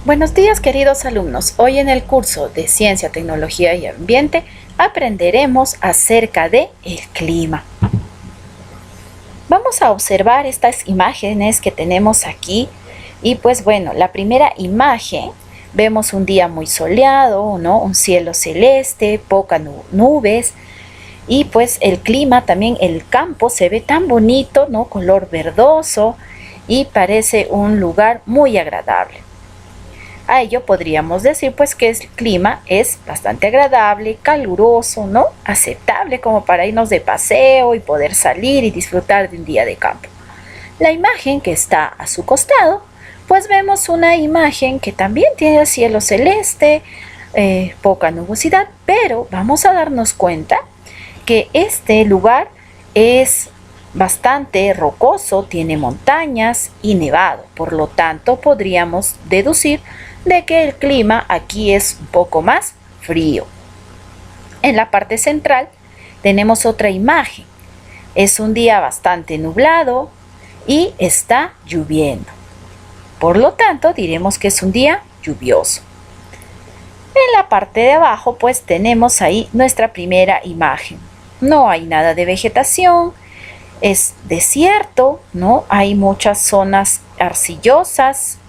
Buenos días, queridos alumnos. Hoy en el curso de Ciencia, Tecnología y Ambiente aprenderemos acerca de el clima. Vamos a observar estas imágenes que tenemos aquí y pues bueno, la primera imagen vemos un día muy soleado, ¿no? Un cielo celeste, pocas nubes y pues el clima también, el campo se ve tan bonito, ¿no? Color verdoso y parece un lugar muy agradable. A ello podríamos decir pues que el clima es bastante agradable, caluroso, ¿no? Aceptable como para irnos de paseo y poder salir y disfrutar de un día de campo. La imagen que está a su costado, pues vemos una imagen que también tiene el cielo celeste, poca nubosidad, pero vamos a darnos cuenta que este lugar es bastante rocoso, tiene montañas y nevado, por lo tanto podríamos deducir de que el clima aquí es un poco más frío. En la parte central tenemos otra imagen. Es un día bastante nublado y está lloviendo. Por lo tanto, diremos que es un día lluvioso. En la parte de abajo, pues tenemos ahí nuestra primera imagen. No hay nada de vegetación, es desierto, ¿no? Hay muchas zonas arcillosas,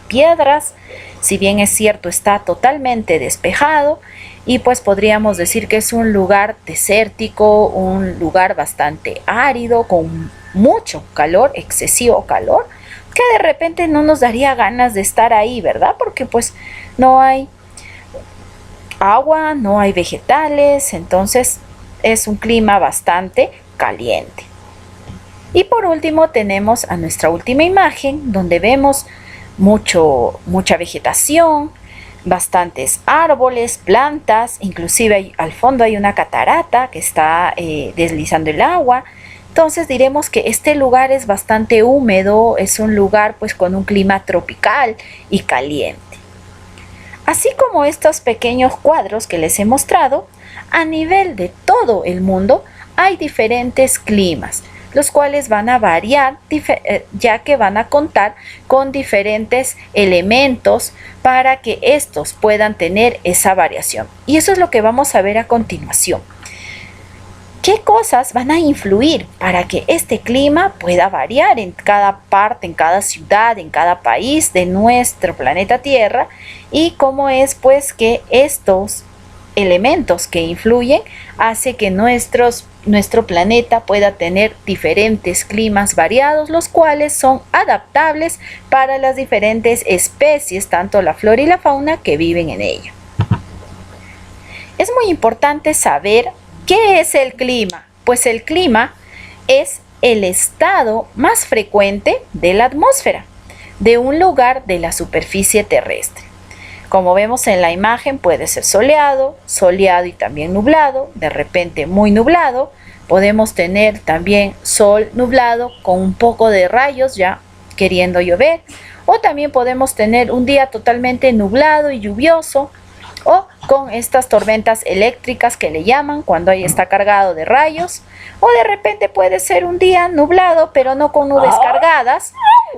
piedras. Si bien es cierto, está totalmente despejado y pues podríamos decir que es un lugar desértico, un lugar bastante árido, con mucho calor, excesivo calor, que de repente no nos daría ganas de estar ahí, ¿verdad? Porque pues no hay agua, no hay vegetales, entonces es un clima bastante caliente. Y por último tenemos a nuestra última imagen, donde vemos mucha vegetación, bastantes árboles, plantas, inclusive al fondo hay una catarata que está deslizando el agua. Entonces diremos que este lugar es bastante húmedo, es un lugar pues con un clima tropical y caliente. Así como estos pequeños cuadros que les he mostrado, a nivel de todo el mundo hay diferentes climas, los cuales van a variar ya que van a contar con diferentes elementos para que estos puedan tener esa variación. Y eso es lo que vamos a ver a continuación. ¿Qué cosas van a influir para que este clima pueda variar en cada parte, en cada ciudad, en cada país de nuestro planeta Tierra? Y cómo es pues que estos elementos que influyen hace que nuestro planeta pueda tener diferentes climas variados, los cuales son adaptables para las diferentes especies, tanto la flora y la fauna que viven en ella. Es muy importante saber qué es el clima, pues el clima es el estado más frecuente de la atmósfera de un lugar de la superficie terrestre. Como vemos en la imagen, puede ser soleado y también nublado, de repente muy nublado. Podemos tener también sol nublado con un poco de rayos ya queriendo llover. O también podemos tener un día totalmente nublado y lluvioso. O con estas tormentas eléctricas que le llaman cuando ahí está cargado de rayos. O de repente puede ser un día nublado pero no con nubes cargadas.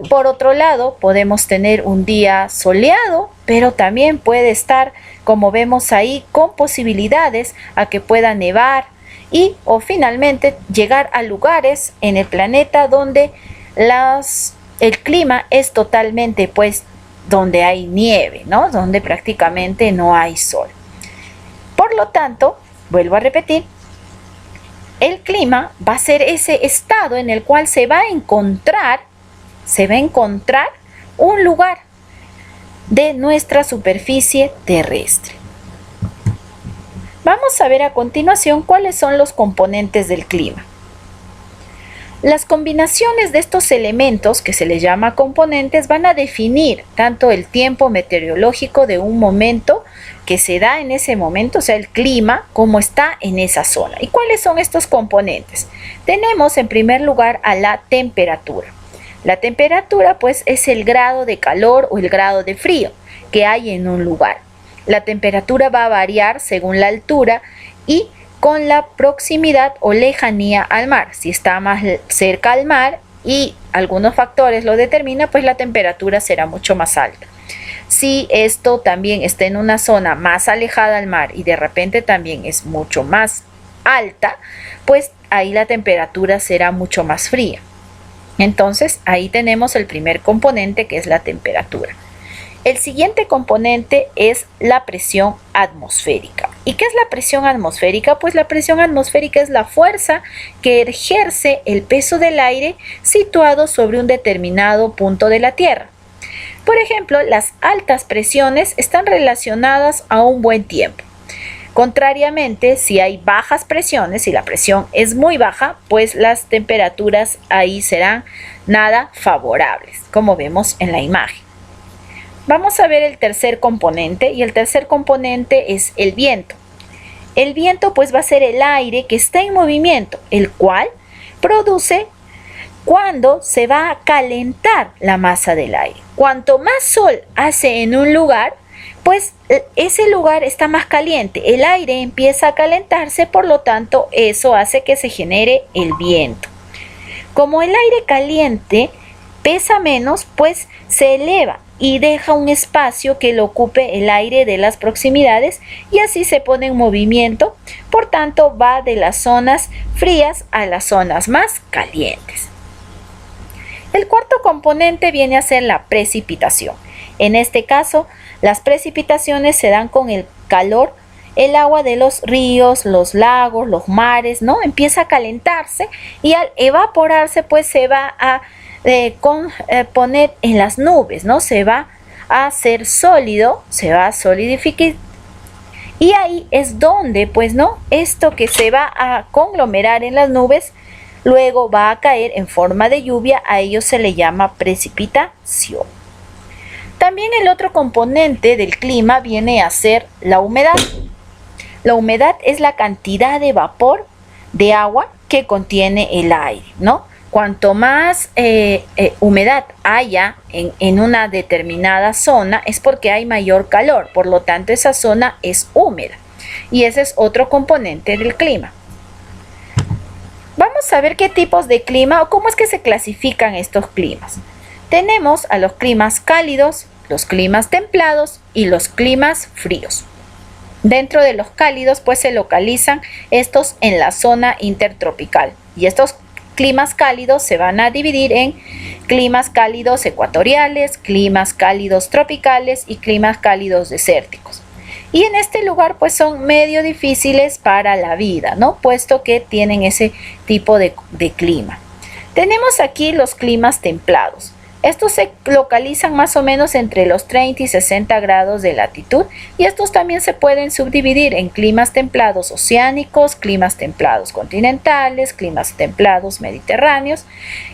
Por otro lado, podemos tener un día soleado, pero también puede estar, como vemos ahí, con posibilidades a que pueda nevar o finalmente llegar a lugares en el planeta donde el clima es totalmente, pues, donde hay nieve, ¿no? Donde prácticamente no hay sol. Por lo tanto, vuelvo a repetir, el clima va a ser ese estado en el cual se va a encontrar un lugar de nuestra superficie terrestre. Vamos a ver a continuación cuáles son los componentes del clima. Las combinaciones de estos elementos, que se les llama componentes, van a definir tanto el tiempo meteorológico de un momento que se da en ese momento, o sea, el clima, como está en esa zona. ¿Y cuáles son estos componentes? Tenemos en primer lugar a la temperatura. La temperatura pues es el grado de calor o el grado de frío que hay en un lugar. La temperatura va a variar según la altura y con la proximidad o lejanía al mar. Si está más cerca al mar y algunos factores lo determinan, pues la temperatura será mucho más alta. si esto también está en una zona más alejada al mar y de repente también es mucho más alta, pues ahí la temperatura será mucho más fría. Entonces ahí tenemos el primer componente, que es la temperatura. El siguiente componente es la presión atmosférica. ¿Y qué es la presión atmosférica? Pues la presión atmosférica es la fuerza que ejerce el peso del aire situado sobre un determinado punto de la Tierra. Por ejemplo, las altas presiones están relacionadas a un buen tiempo. Contrariamente, si hay bajas presiones, si la presión es muy baja, pues las temperaturas ahí serán nada favorables, como vemos en la imagen. Vamos a ver el tercer componente, y el tercer componente es el viento. El viento pues va a ser el aire que está en movimiento, el cual produce cuando se va a calentar la masa del aire. Cuanto más sol hace en un lugar, pues ese lugar está más caliente, el aire empieza a calentarse, por lo tanto eso hace que se genere el viento. Como el aire caliente pesa menos, pues se eleva y deja un espacio que lo ocupe el aire de las proximidades y así se pone en movimiento, por tanto va de las zonas frías a las zonas más calientes. El cuarto componente viene a ser la precipitación. En este caso, las precipitaciones se dan con el calor. El agua de los ríos, los lagos, los mares, ¿no? Empieza a calentarse y al evaporarse, pues se va a poner en las nubes, ¿no? Se va a hacer sólido, se va a solidificar. Y ahí es donde, pues, ¿no? Esto que se va a conglomerar en las nubes, luego va a caer en forma de lluvia, a ello se le llama precipitación. También el otro componente del clima viene a ser la humedad. La humedad es la cantidad de vapor de agua que contiene el aire, ¿no? Cuanto más humedad haya en una determinada zona es porque hay mayor calor, por lo tanto esa zona es húmeda y ese es otro componente del clima. Vamos a ver qué tipos de clima o cómo es que se clasifican estos climas. Tenemos a los climas cálidos, los climas templados y los climas fríos. Dentro de los cálidos pues se localizan estos en la zona intertropical y estos climas cálidos se van a dividir en climas cálidos ecuatoriales, climas cálidos tropicales y climas cálidos desérticos. Y en este lugar pues son medio difíciles para la vida, ¿no? Puesto que tienen ese tipo de clima. Tenemos aquí los climas templados. Estos se localizan más o menos entre los 30 y 60 grados de latitud y estos también se pueden subdividir en climas templados oceánicos, climas templados continentales, climas templados mediterráneos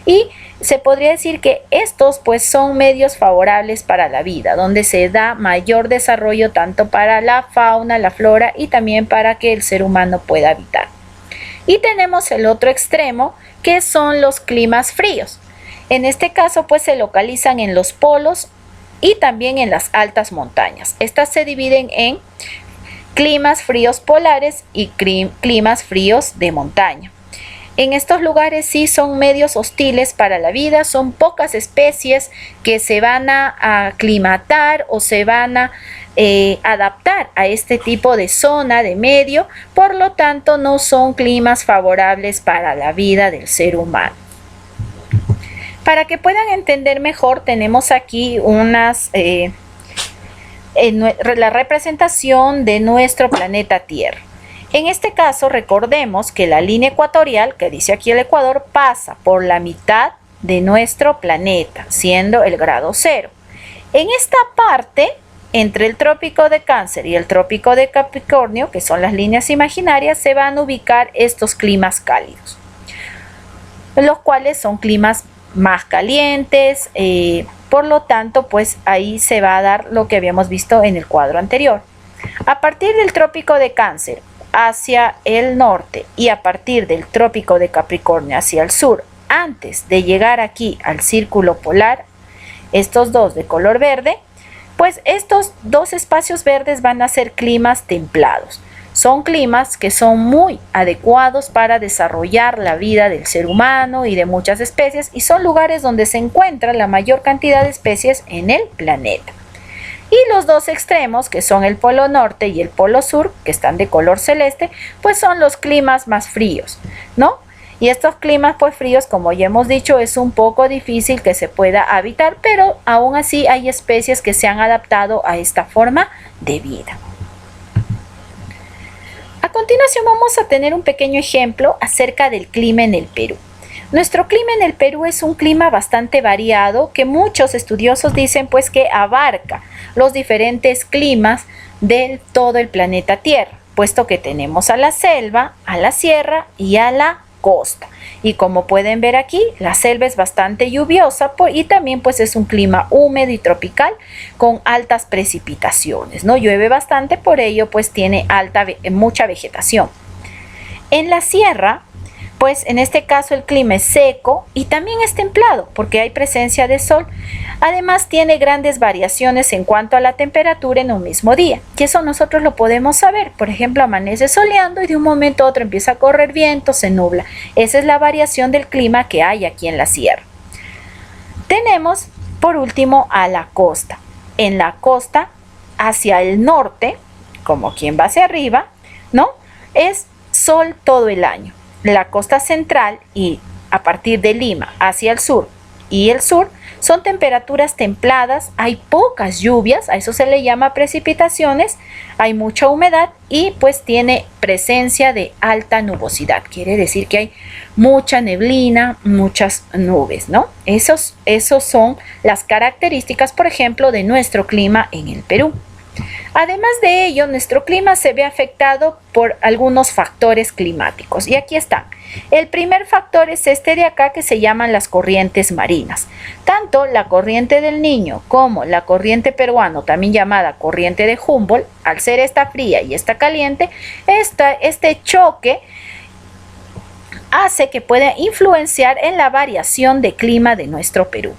y se podría decir que estos pues son medios favorables para la vida, donde se da mayor desarrollo tanto para la fauna, la flora y también para que el ser humano pueda habitar. Y tenemos el otro extremo que son los climas fríos. En este caso, pues se localizan en los polos y también en las altas montañas. Estas se dividen en climas fríos polares y climas fríos de montaña. En estos lugares sí son medios hostiles para la vida, son pocas especies que se van a aclimatar o se van a adaptar a este tipo de zona, de medio, por lo tanto no son climas favorables para la vida del ser humano. Para que puedan entender mejor, tenemos aquí la representación de nuestro planeta Tierra. En este caso, recordemos que la línea ecuatorial, que dice aquí el Ecuador, pasa por la mitad de nuestro planeta, siendo el grado 0. En esta parte, entre el trópico de Cáncer y el trópico de Capricornio, que son las líneas imaginarias, se van a ubicar estos climas cálidos, los cuales son climas más calientes, por lo tanto pues ahí se va a dar lo que habíamos visto en el cuadro anterior. A partir del trópico de Cáncer hacia el norte y a partir del trópico de Capricornio hacia el sur, antes de llegar aquí al círculo polar, estos dos de color verde, pues estos dos espacios verdes van a ser climas templados. Son climas que son muy adecuados para desarrollar la vida del ser humano y de muchas especies y son lugares donde se encuentra la mayor cantidad de especies en el planeta. Y los dos extremos, que son el polo norte y el polo sur, que están de color celeste, pues son los climas más fríos, ¿no? Y estos climas pues fríos, como ya hemos dicho, es un poco difícil que se pueda habitar, pero aún así hay especies que se han adaptado a esta forma de vida. A continuación vamos a tener un pequeño ejemplo acerca del clima en el Perú. Nuestro clima en el Perú es un clima bastante variado que muchos estudiosos dicen pues que abarca los diferentes climas de todo el planeta Tierra, puesto que tenemos a la selva, a la sierra y a la costa. Y como pueden ver aquí, la selva es bastante lluviosa y también pues es un clima húmedo y tropical con altas precipitaciones, ¿no? Llueve bastante, por ello pues tiene mucha vegetación. En la sierra, pues en este caso el clima es seco y también es templado porque hay presencia de sol. Además tiene grandes variaciones en cuanto a la temperatura en un mismo día. Y eso nosotros lo podemos saber. Por ejemplo, amanece soleando y de un momento a otro empieza a correr viento, se nubla. Esa es la variación del clima que hay aquí en la sierra. Tenemos por último a la costa. En la costa, hacia el norte, como quien va hacia arriba, ¿no? Es sol todo el año. La costa central y a partir de Lima hacia el sur y el sur son temperaturas templadas, hay pocas lluvias, a eso se le llama precipitaciones, hay mucha humedad y pues tiene presencia de alta nubosidad, quiere decir que hay mucha neblina, muchas nubes, ¿no? Esos son las características, por ejemplo, de nuestro clima en el Perú. Además de ello, nuestro clima se ve afectado por algunos factores climáticos. Y aquí está. El primer factor es este de acá que se llaman las corrientes marinas. Tanto la corriente del Niño como la corriente peruana, también llamada corriente de Humboldt, al ser esta fría y esta caliente, este choque hace que pueda influenciar en la variación de clima de nuestro Perú.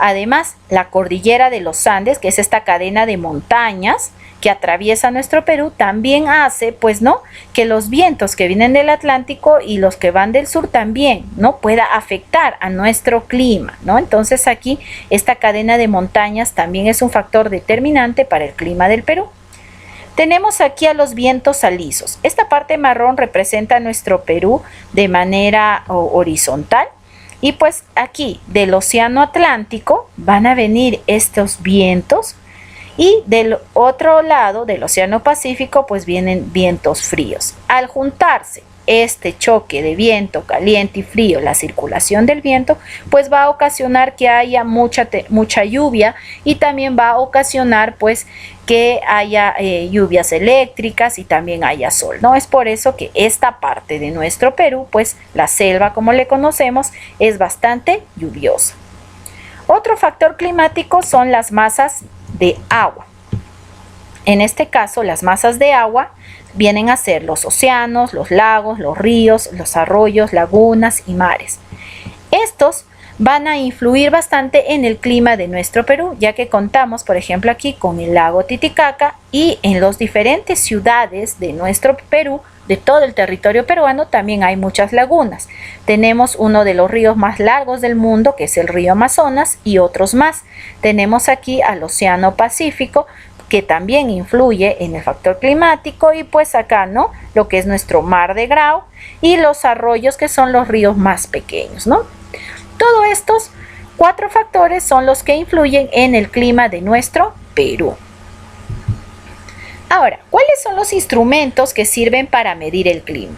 Además, la cordillera de los Andes, que es esta cadena de montañas que atraviesa nuestro Perú, también hace, pues, ¿no?, que los vientos que vienen del Atlántico y los que van del sur también, ¿no?, pueda afectar a nuestro clima, ¿no? Entonces aquí esta cadena de montañas también es un factor determinante para el clima del Perú. Tenemos aquí a los vientos alisos. Esta parte marrón representa nuestro Perú de manera horizontal. Y pues aquí del océano Atlántico van a venir estos vientos y del otro lado del océano Pacífico pues vienen vientos fríos. Al juntarse este choque de viento caliente y frío, la circulación del viento, pues va a ocasionar que haya mucha lluvia y también va a ocasionar pues que haya lluvias eléctricas y también haya sol, ¿no? Es por eso que esta parte de nuestro Perú, pues la selva como le conocemos, es bastante lluviosa. Otro factor climático son las masas de agua. En este caso, las masas de agua vienen a ser los océanos, los lagos, los ríos, los arroyos, lagunas y mares. Estos van a influir bastante en el clima de nuestro Perú, ya que contamos, por ejemplo, aquí con el lago Titicaca y en las diferentes ciudades de nuestro Perú, de todo el territorio peruano, también hay muchas lagunas. Tenemos uno de los ríos más largos del mundo, que es el río Amazonas, y otros más. Tenemos aquí al Océano Pacífico, que también influye en el factor climático, y pues acá, ¿no?, lo que es nuestro mar de Grau y los arroyos, que son los ríos más pequeños, ¿no? Todos estos 4 factores son los que influyen en el clima de nuestro Perú. Ahora, ¿cuáles son los instrumentos que sirven para medir el clima?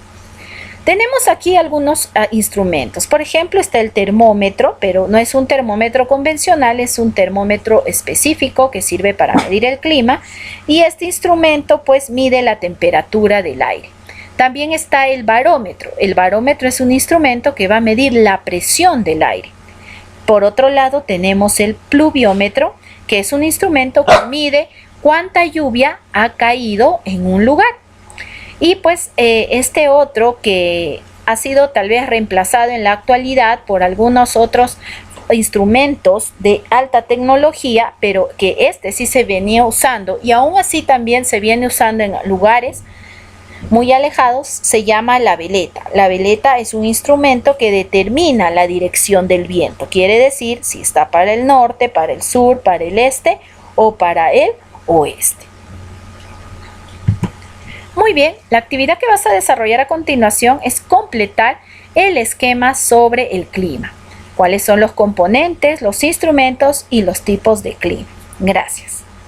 Tenemos aquí algunos instrumentos. Por ejemplo, está el termómetro, pero no es un termómetro convencional, es un termómetro específico que sirve para medir el clima. Y este instrumento pues mide la temperatura del aire. También está el barómetro. El barómetro es un instrumento que va a medir la presión del aire. Por otro lado, tenemos el pluviómetro, que es un instrumento que mide cuánta lluvia ha caído en un lugar. Y pues este otro que ha sido tal vez reemplazado en la actualidad por algunos otros instrumentos de alta tecnología, pero que este sí se venía usando y aún así también se viene usando en lugares muy alejados, se llama la veleta. La veleta es un instrumento que determina la dirección del viento, quiere decir si está para el norte, para el sur, para el este o para el oeste. Muy bien, la actividad que vas a desarrollar a continuación es completar el esquema sobre el clima. ¿Cuáles son los componentes, los instrumentos y los tipos de clima? Gracias.